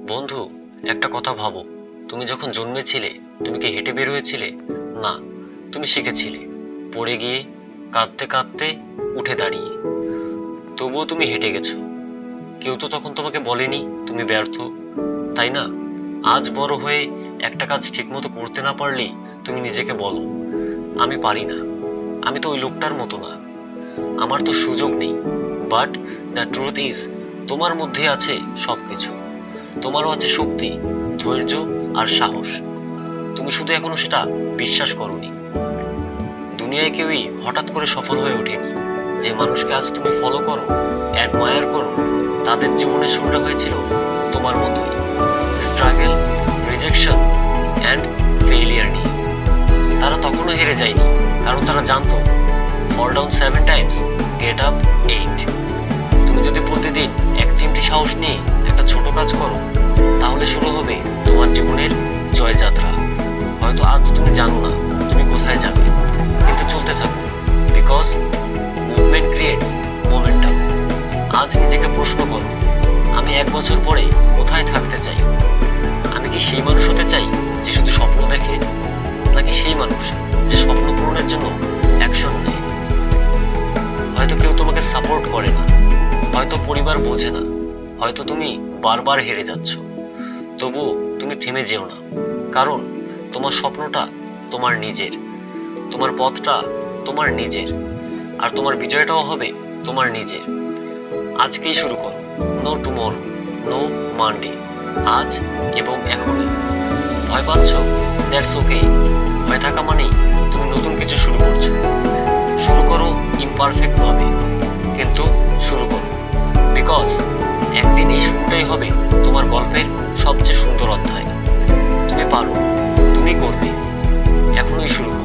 বন্ধু, একটা কথা ভাবো। তুমি যখন জন্মেছিলে, তুমি কি হেঁটে বের হয়েছিলে? না, তুমি শিখেছিলে পড়ে গিয়ে, কাঁদতে কাঁদতে, উঠে দাঁড়িয়ে। তবুও তুমি হেঁটে গেছো। কেউ তো তখন তোমাকে বলেনি তুমি ব্যর্থ, তাই না? আজ বড় হয়ে একটা কাজ ঠিকমতো করতে না পারলেই তুমি নিজেকে বলো, আমি পারি না, আমি তো ওই লোকটার মতো না, আমার তো সুযোগ নেই। বাট দ্য ট্রুথ ইজ, তোমার মধ্যে আছে সবকিছু। তোমারও আছে শক্তি, ধৈর্য আর সাহস। তুমি শুধু এখনো সেটা বিশ্বাস করোনি। দুনিয়ায় কেউই হঠাৎ করে সফল হয়ে ওঠেনি। যে মানুষকে আজ তুমি ফলো করো, অ্যাডমায়ার করো, তাদের জীবনের শুরুটা হয়েছিল তোমার মতোই, স্ট্রাগল, রিজেকশন অ্যান্ড ফেইলিয়ার নিয়ে। তারা তখনও হেরে যায়নি, কারণ তারা জানতো fall down 7 times, get up 8। তুমি যদি প্রতিদিন এক চিমটি সাহস নিয়ে একটা ছোট কাজ করো, তাহলে শুরু হবে তোমার জীবনের জয়যাত্রা। হয়তো আজ তুমি জানো না তুমি কোথায় যাবে, কিন্তু চলতে থাকো, বিকজ মুভমেন্ট ক্রিয়েটস মোমেন্টাম। আজ নিজেকে প্রশ্ন করো, আমি 1 বছর পরে কোথায় থাকতে চাই? আমি কি সেই মানুষ হতে চাই যে শুধু স্বপ্ন দেখে, নাকি সেই মানুষ যে স্বপ্ন পূরণের জন্য অ্যাকশন নেয়? হয়তো কেউ তোমাকে সাপোর্ট করে না, হয়তো পরিবার বোঝে না, হয়তো তুমি বারবার হেরে যাচ্ছ। তবুও তুমি থেমে যেও না, কারণ তোমার স্বপ্নটা তোমার নিজের, তোমার পথটা তোমার নিজের, আর তোমার বিজয়টাও হবে তোমার নিজের। আজকেই শুরু করো। No tomorrow, no Monday. আজ এবং এখনই। ভয় পাচ্ছ? That's okay. ভয় থাকা মানেই তুমি নতুন কিছু শুরু করছো। শুরু করো ইমপারফেক্ট ভাবে, কিন্তু শুরু করো, বিকজ একদিন এই শুরুটাই হবে তোমার গল্পের সবচেয়ে সুন্দর অধ্যায়। তুমি পারো, তুমি করবে, এখনই শুরু করো।